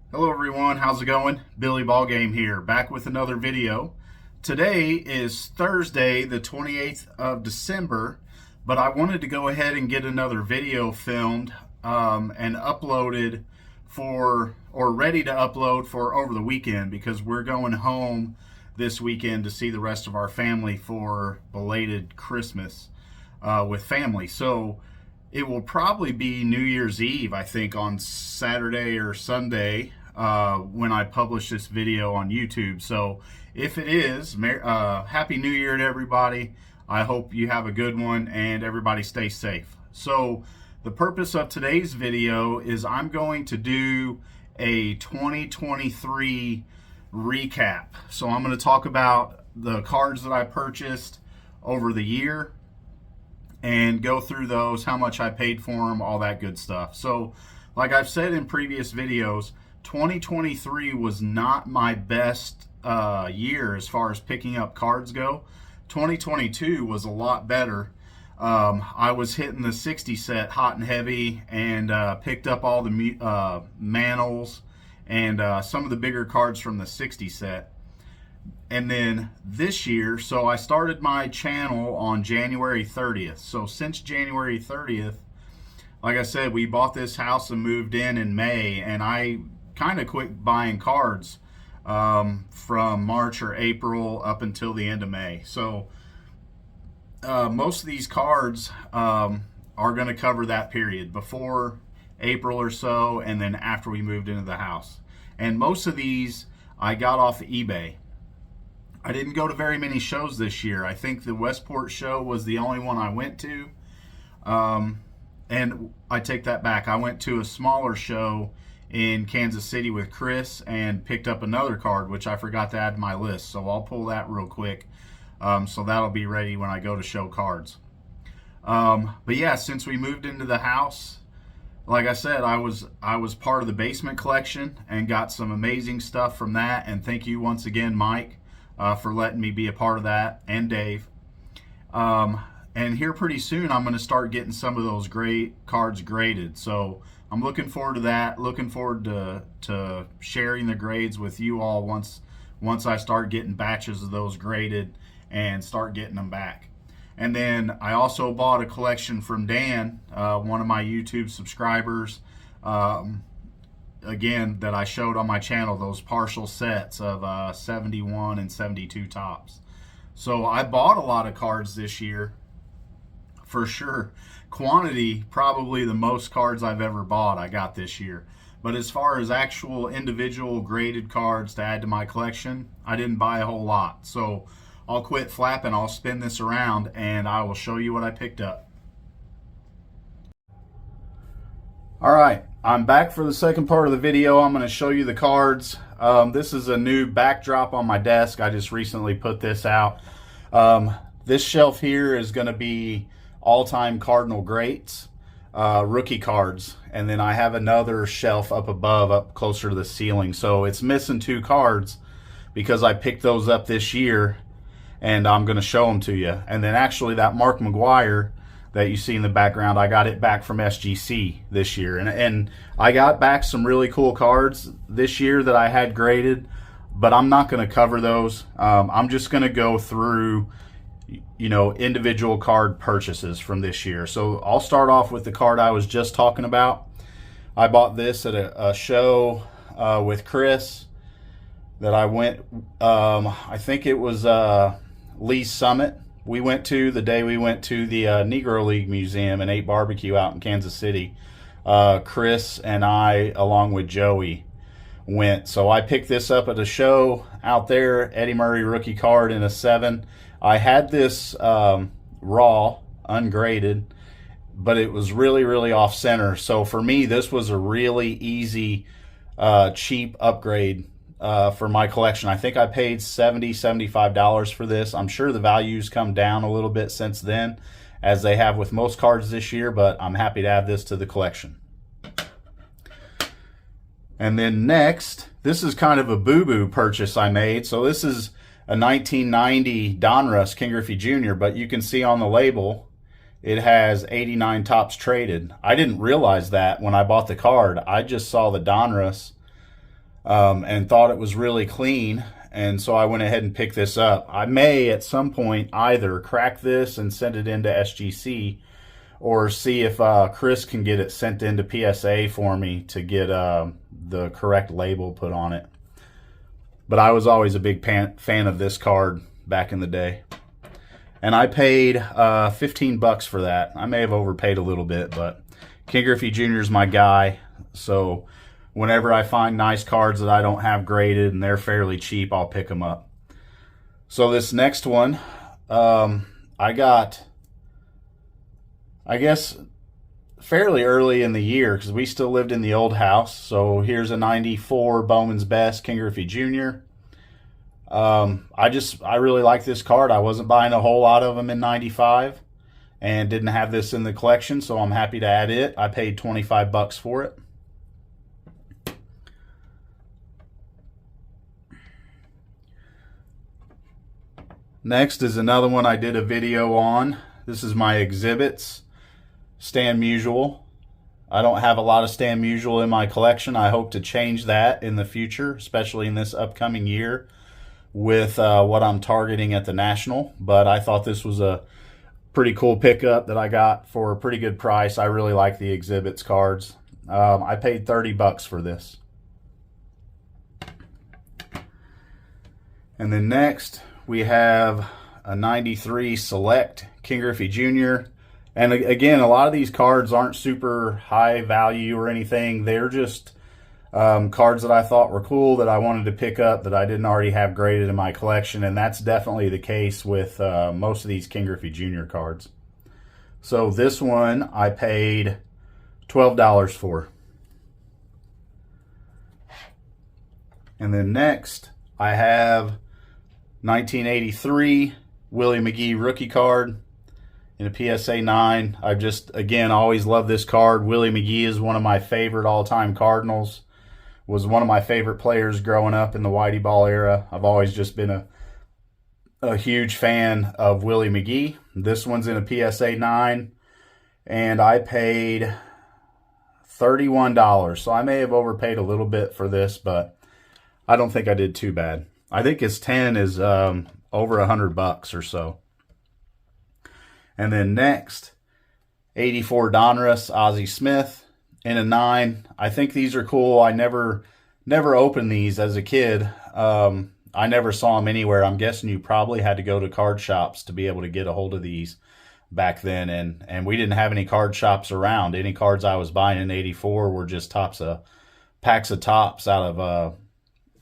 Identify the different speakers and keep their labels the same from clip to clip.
Speaker 1: Hello everyone, how's it going? Billy Ballgame here, back with another video. Today is Thursday, the 28th of December, but I wanted to go ahead and get another video filmed and uploaded ready to upload for over the weekend because we're going home this weekend to see the rest of our family for belated Christmas with family. So it will probably be New Year's Eve, I think, on Saturday or Sunday when I publish this video on YouTube. So if it is, Happy New Year to everybody. I hope you have a good one and everybody stay safe. So the purpose of today's video is I'm going to do a 2023 recap. So I'm going to talk about the cards that I purchased over the year and go through those, how much I paid for them, all that good stuff. So like I've said in previous videos, 2023 was not my best year as far as picking up cards go. 2022 was a lot better. I was hitting the 60 set hot and heavy and picked up all the Manals and some of the bigger cards from the 60 set. And then this year, so I started my channel on January 30th. So since January 30th, like I said, we bought this house and moved in May, and I kind of quit buying cards from March or April up until the end of May. So most of these cards are going to cover that period before April or so, and then after we moved into the house. And most of these I got off of eBay. I didn't go to very many shows this year. I think the Westport show was the only one I went to. And I take that back. I went to a smaller show in Kansas City with Chris and picked up another card, which I forgot to add to my list. So I'll pull that real quick. So that'll be ready when I go to show cards. But yeah, since we moved into the house, like I said, I was part of the basement collection and got some amazing stuff from that. And thank you once again, Mike, for letting me be a part of that, and Dave. And here pretty soon I'm going to start getting some of those great cards graded. So I'm looking forward to that. Looking forward to sharing the grades with you all once I start getting batches of those graded and start getting them back. And then I also bought a collection from Dan, one of my YouTube subscribers, again, that I showed on my channel, those partial sets of 71 and 72 tops. So I bought a lot of cards this year, for sure. Quantity, probably the most cards I've ever bought I got this year. But as far as actual individual graded cards to add to my collection, I didn't buy a whole lot. So I'll quit flapping, I'll spin this around, and I will show you what I picked up. All right, I'm back for the second part of the video. I'm going to show you the cards. This is a new backdrop on my desk. I just recently put this out. This shelf here is going to be all-time Cardinal greats, rookie cards, and then I have another shelf up above, up closer to the ceiling. So it's missing two cards because I picked those up this year, and I'm going to show them to you. And then actually that Mark McGwire that you see in the background, I got it back from SGC this year. And I got back some really cool cards this year that I had graded, but I'm not going to cover those. I'm just going to go through, you know, individual card purchases from this year. So I'll start off with the card I was just talking about. I bought this at a show with Chris that I went, I think it was Lee's Summit. We went to the day we went to the Negro League Museum and ate barbecue out in Kansas City. Chris and I, along with Joey, went. So I picked this up at a show out there, Eddie Murray rookie card in a 7. I had this raw, ungraded, but it was really, really off center. So for me, this was a really easy, cheap upgrade for my collection. I think I paid $70, $75 for this. I'm sure the values come down a little bit since then, as they have with most cards this year, but I'm happy to add this to the collection. And then next, this is kind of a boo-boo purchase I made. So this is a 1990 Donruss King Griffey Jr., but you can see on the label it has 89 tops traded. I didn't realize that when I bought the card. I just saw the Donruss and thought it was really clean. And so I went ahead and picked this up. I may at some point either crack this and send it into SGC, or see if Chris can get it sent into PSA for me to get the correct label put on it. But I was always a big fan of this card back in the day. And I paid $15 for that. I may have overpaid a little bit, but Ken Griffey Jr. is my guy. So whenever I find nice cards that I don't have graded and they're fairly cheap, I'll pick them up. So this next one, I got, I guess, fairly early in the year because we still lived in the old house. So here's a 94 Bowman's Best Ken Griffey Jr. I really like this card. I wasn't buying a whole lot of them in 95 and didn't have this in the collection, so I'm happy to add it. I paid $25 for it. Next is another one I did a video on. This is my exhibits. Stan Musial. I don't have a lot of Stan Musial in my collection. I hope to change that in the future, especially in this upcoming year with what I'm targeting at the National. But I thought this was a pretty cool pickup that I got for a pretty good price. I really like the exhibits cards. I paid $30 for this. And then next we have a 93 Select Ken Griffey Jr. And again, a lot of these cards aren't super high value or anything. They're just cards that I thought were cool that I wanted to pick up that I didn't already have graded in my collection. And that's definitely the case with most of these Ken Griffey Jr. cards. So this one I paid $12 for. And then next I have 1983 Willie McGee rookie card in a PSA 9. I just, again, always love this card. Willie McGee is one of my favorite all-time Cardinals. Was one of my favorite players growing up in the Whitey Ball era. I've always just been a huge fan of Willie McGee. This one's in a PSA 9, and I paid $31. So I may have overpaid a little bit for this, but I don't think I did too bad. I think his 10 is over $100 or so. And then next, 84 Donruss Ozzie Smith in a 9. I think these are cool. I never opened these as a kid. I never saw them anywhere. I'm guessing you probably had to go to card shops to be able to get a hold of these back then. And we didn't have any card shops around. Any cards I was buying in 84 were just packs of tops out of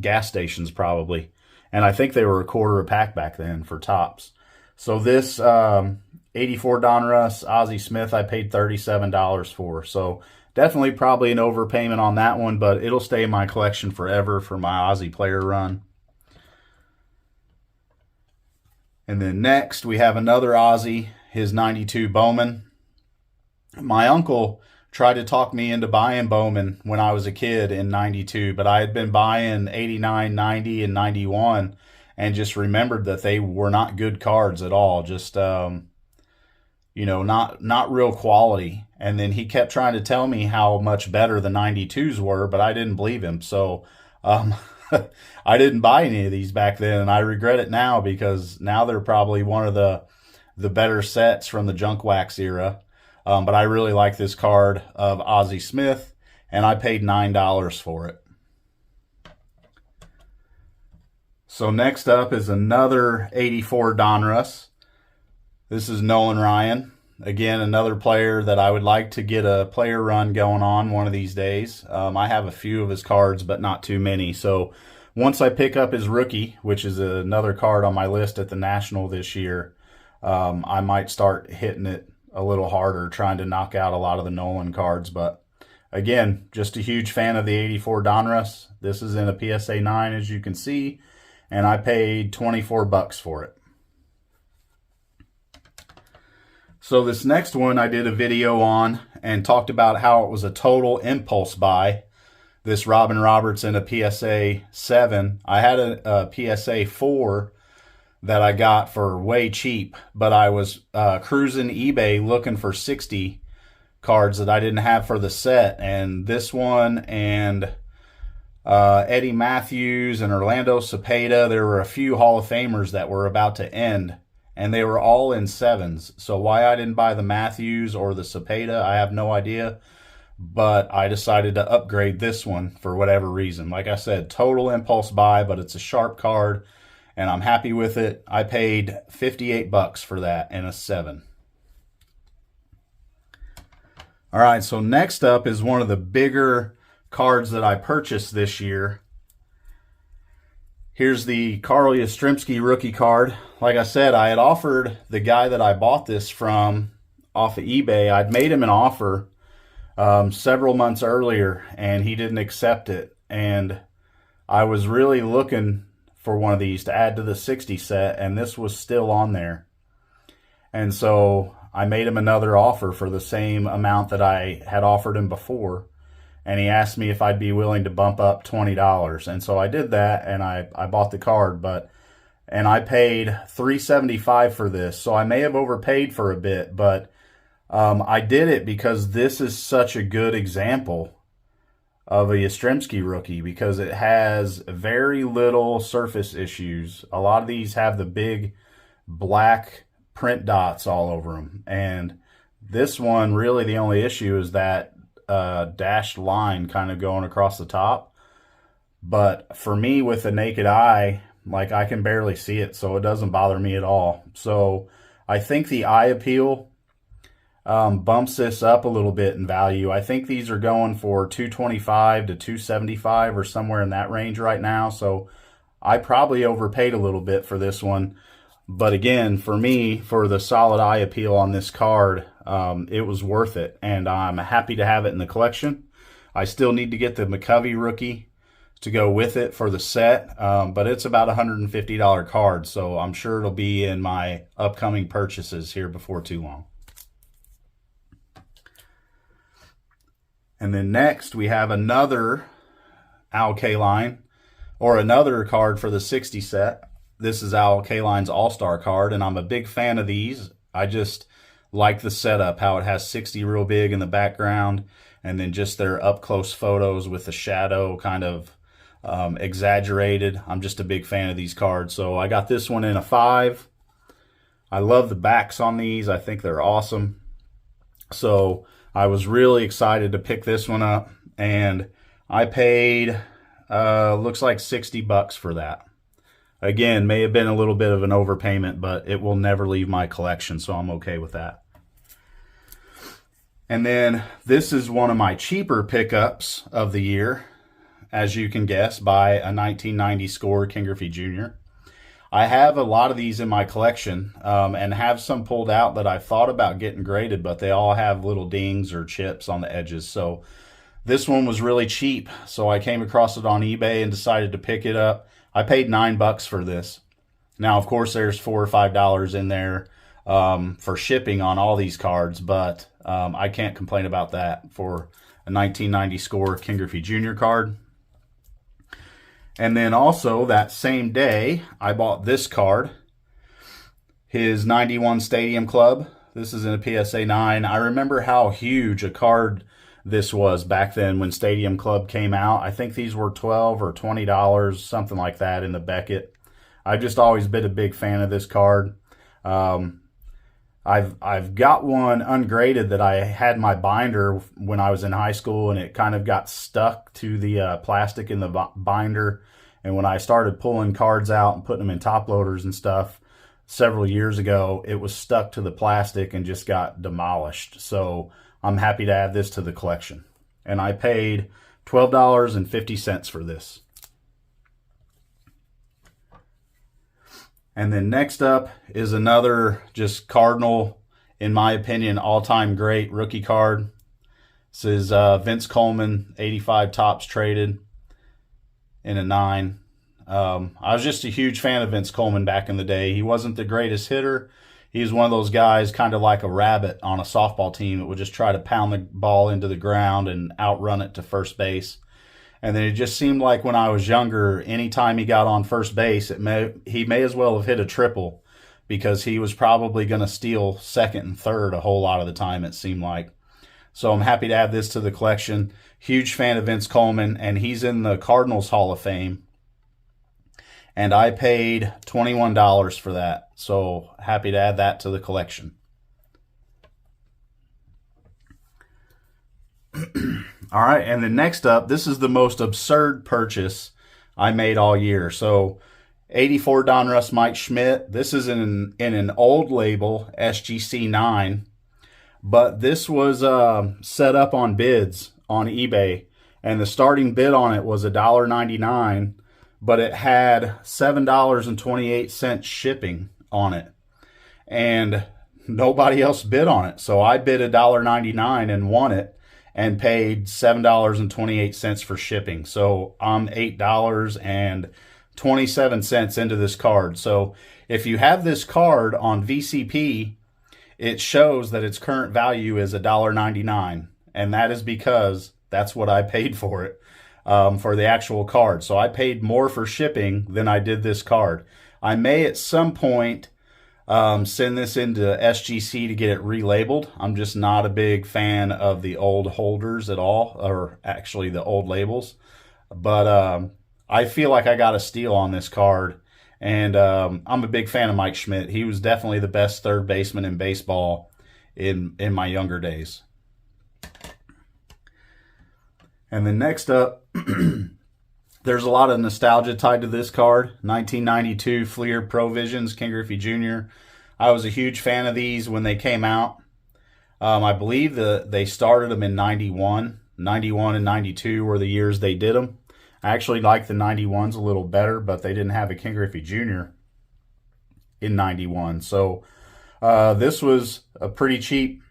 Speaker 1: gas stations probably. And I think they were $1/4 a pack back then for tops. So this 84 Donruss Ozzie Smith I paid $37 for. So definitely probably an overpayment on that one, but it'll stay in my collection forever for my Ozzie player run. And then next we have another Ozzie, his 92 Bowman. My uncle tried to talk me into buying Bowman when I was a kid in 92, but I had been buying 89, 90, and 91 and just remembered that they were not good cards at all. Just, you know, not real quality. And then he kept trying to tell me how much better the 92s were, but I didn't believe him. So I didn't buy any of these back then, and I regret it now because now they're probably one of the better sets from the junk wax era. But I really like this card of Ozzie Smith, and I paid $9 for it. So next up is another 84 Donruss. This is Nolan Ryan. Again, another player that I would like to get a player run going on one of these days. I have a few of his cards, but not too many. So once I pick up his rookie, which is another card on my list at the National this year, I might start hitting it a little harder, trying to knock out a lot of the Nolan cards. But again, just a huge fan of the 84 Donruss. This is in a PSA 9, as you can see, and I paid $24 for it. So this next one I did a video on and talked about how it was a total impulse buy. This Robin Roberts in a PSA 7. I had a PSA 4 that I got for way cheap, but I was cruising eBay looking for 60 cards that I didn't have for the set, and this one and Eddie Matthews and Orlando Cepeda. There were a few Hall of Famers that were about to end, and they were all in 7s. So why I didn't buy the Matthews or the Cepeda, I have no idea. But I decided to upgrade this one for whatever reason. Like I said, total impulse buy, but it's a sharp card, and I'm happy with it. I paid 58 bucks for that in a 7. All right, so next up is one of the bigger cards that I purchased this year. Here's the Carl Yastrzemski rookie card. Like I said, I had offered the guy that I bought this from off of eBay, I'd made him an offer several months earlier, and he didn't accept it. And I was really looking for one of these to add to the 60 set, and this was still on there. And so I made him another offer for the same amount that I had offered him before. And he asked me if I'd be willing to bump up $20. And so I did that, and I bought the card. And I paid $375 for this. So I may have overpaid for a bit, but I did it because this is such a good example of a Yastrzemski rookie, because it has very little surface issues. A lot of these have the big black print dots all over them. And this one, really the only issue is that dashed line kind of going across the top. But for me, with the naked eye, like, I can barely see it, so it doesn't bother me at all. So I think the eye appeal bumps this up a little bit in value. I think these are going for $225 to $275 or somewhere in that range right now. So I probably overpaid a little bit for this one. But again, for me, for the solid eye appeal on this card, it was worth it, and I'm happy to have it in the collection. I still need to get the McCovey rookie to go with it for the set, but it's about a $150 card, so I'm sure it'll be in my upcoming purchases here before too long. And then next, we have another Al Kaline, or another card for the 60 set. This is Al Kaline's All-Star card, and I'm a big fan of these. I just like the setup, how it has 60 real big in the background, and then just their up-close photos with the shadow kind of exaggerated. I'm just a big fan of these cards. So I got this one in a 5. I love the backs on these. I think they're awesome. So I was really excited to pick this one up, and I paid, looks like 60 bucks for that. Again, may have been a little bit of an overpayment, but it will never leave my collection, so I'm okay with that. And then this is one of my cheaper pickups of the year, as you can guess, by a 1990 score Ken Griffey Jr. I have a lot of these in my collection, and have some pulled out that I thought about getting graded, but they all have little dings or chips on the edges. So this one was really cheap, so I came across it on eBay and decided to pick it up. I paid $9 for this. Now, of course, there's $4 or $5 in there for shipping on all these cards, but I can't complain about that for a 1990 score Ken Griffey Jr. card. And then also that same day, I bought this card, his 91 Stadium Club. This is in a PSA 9. I remember how huge a card this was back then when Stadium Club came out. I think these were $12 or $20, something like that, in the Beckett. I've just always been a big fan of this card. I've got one ungraded that I had in my binder when I was in high school, and it kind of got stuck to the plastic in the binder. And when I started pulling cards out and putting them in top loaders and stuff several years ago, it was stuck to the plastic and just got demolished. So I'm happy to add this to the collection. And I paid $12.50 for this. And then next up is another just Cardinal, in my opinion, all-time great rookie card. This is Vince Coleman, 85 Topps traded in a 9. I was just a huge fan of Vince Coleman back in the day. He wasn't the greatest hitter. He was one of those guys kind of like a rabbit on a softball team that would just try to pound the ball into the ground and outrun it to first base. And then it just seemed like when I was younger, anytime he got on first base, he may as well have hit a triple, because he was probably going to steal second and third a whole lot of the time, it seemed like. So I'm happy to add this to the collection. Huge fan of Vince Coleman, and he's in the Cardinals Hall of Fame. And I paid $21 for that. So happy to add that to the collection. All right, and then next up, this is the most absurd purchase I made all year. So 84 Donruss Mike Schmidt. This is in an old label, SGC 9. But this was set up on bids on eBay. And the starting bid on it was $1.99. But it had $7.28 shipping on it. And nobody else bid on it. So I bid $1.99 and won it. And paid $7.28 for shipping. So I'm $8.27 into this card. So if you have this card on VCP, it shows that its current value is $1.99. And that is because that's what I paid for it, for the actual card. So I paid more for shipping than I did this card. I may at some point send this into SGC to get it relabeled. I'm just not a big fan of the old holders at all, or actually the old labels. But I feel like I got a steal on this card. And I'm a big fan of Mike Schmidt. He was definitely the best third baseman in baseball in my younger days. And then next up, there's a lot of nostalgia tied to this card. 1992 Fleer Pro Visions, Ken Griffey Jr. I was a huge fan of these when they came out. I believe they started them in 91. 91 and 92 were the years they did them. I actually like the 91s a little better, but they didn't have a Ken Griffey Jr. in 91. So this was a pretty cheap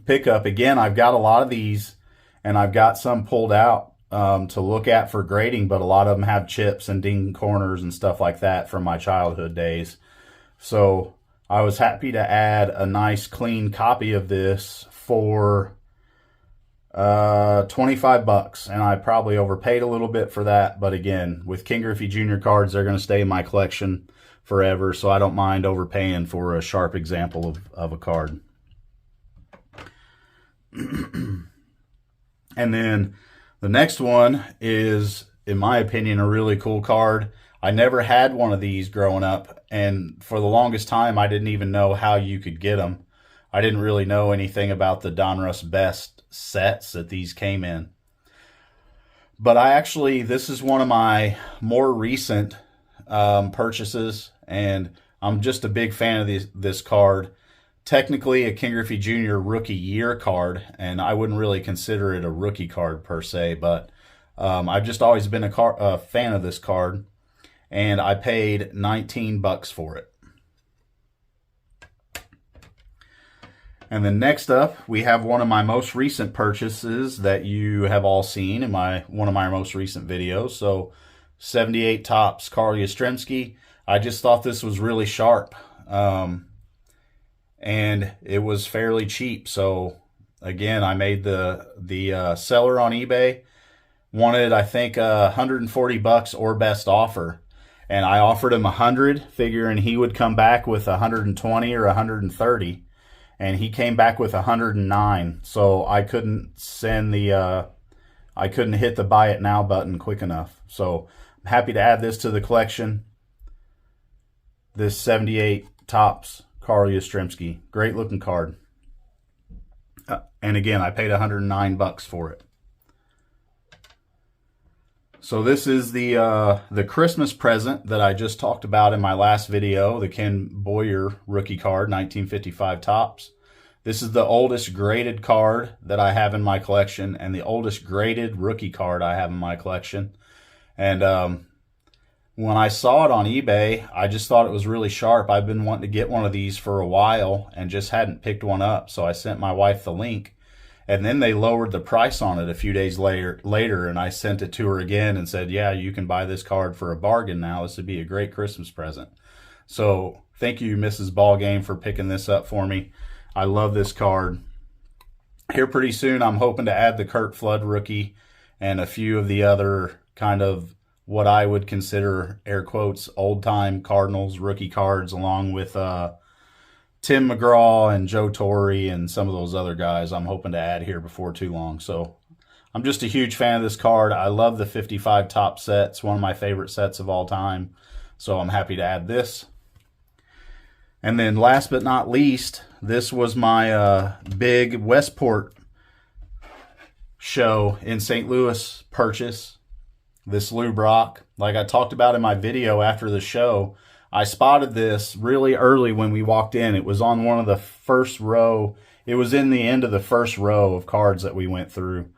Speaker 1: pickup. Again, I've got a lot of these, and I've got some pulled out to look at for grading, but a lot of them have chips and ding corners and stuff like that from my childhood days. So I was happy to add a nice clean copy of this for $25, and I probably overpaid a little bit for that. But again, with Ken Griffey Jr. cards, they're going to stay in my collection forever, so I don't mind overpaying for a sharp example of a card. And then the next one is, in my opinion, a really cool card. I never had one of these growing up, and for the longest time, I didn't even know how you could get them. I didn't really know anything about the Donruss Best sets that these came in. But this is one of my more recent purchases, and I'm just a big fan of this card. Technically a Ken Griffey Jr. rookie year card, and I wouldn't really consider it a rookie card per se, but I've just always been a fan of this card, and I paid $19 for it. And then next up, we have one of my most recent purchases that you have all seen in one of my most recent videos. So 78 Topps Carl Yastrzemski. I just thought this was really sharp. And it was fairly cheap. So again, I made the seller on eBay wanted, I think, $140 or best offer. And I offered him 100, figuring he would come back with 120 or 130. And he came back with 109. So I couldn't I couldn't hit the buy it now button quick enough. So I'm happy to add this to the collection. This 78 Topps Carl Yastrzemski. Great looking card. And again, I paid $109 for it. So this is the Christmas present that I just talked about in my last video, the Ken Boyer rookie card, 1955 Topps. This is the oldest graded card that I have in my collection, and the oldest graded rookie card I have in my collection. And when I saw it on eBay, I just thought it was really sharp. I've been wanting to get one of these for a while and just hadn't picked one up. So I sent my wife the link. And then they lowered the price on it a few days later, and I sent it to her again and said, yeah, you can buy this card for a bargain now. This would be a great Christmas present. So thank you, Mrs. Ballgame, for picking this up for me. I love this card. Here pretty soon, I'm hoping to add the Curt Flood rookie and a few of the other kind of what I would consider, air quotes, old-time Cardinals rookie cards, along with Tim McGraw and Joe Torre and some of those other guys I'm hoping to add here before too long. So I'm just a huge fan of this card. I love the 55 top set. It's one of my favorite sets of all time. So I'm happy to add this. And then last but not least, this was my big Westport show in St. Louis purchase. This Lou Brock. Like I talked about in my video after the show, I spotted this really early when we walked in. It was on one of the first row. It was in the end of the first row of cards that we went through.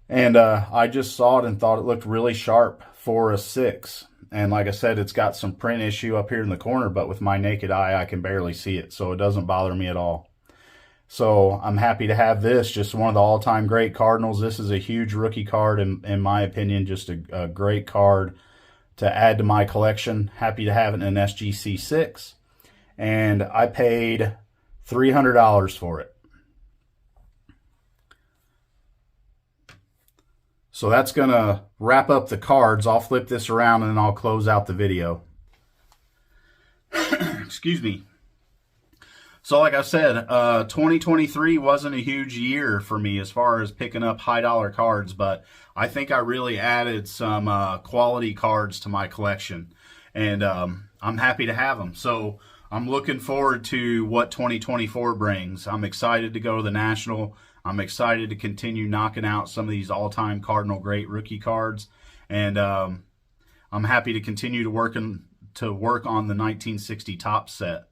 Speaker 1: And I just saw it and thought it looked really sharp for a 6. And like I said, it's got some print issue up here in the corner, but with my naked eye, I can barely see it. So it doesn't bother me at all. So I'm happy to have this, just one of the all-time great Cardinals. This is a huge rookie card, in my opinion, just a great card to add to my collection. Happy to have it in an SGC 6. And I paid $300 for it. So that's going to wrap up the cards. I'll flip this around and then I'll close out the video. Excuse me. So like I said, 2023 wasn't a huge year for me as far as picking up high dollar cards, but I think I really added some quality cards to my collection, and I'm happy to have them. So I'm looking forward to what 2024 brings. I'm excited to go to the National. I'm excited to continue knocking out some of these all-time Cardinal great rookie cards, and I'm happy to continue to work on the 1960 top set.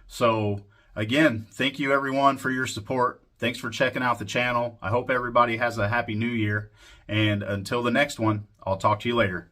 Speaker 1: So again, thank you everyone for your support. Thanks for checking out the channel. I hope everybody has a happy new year. And until the next one, I'll talk to you later.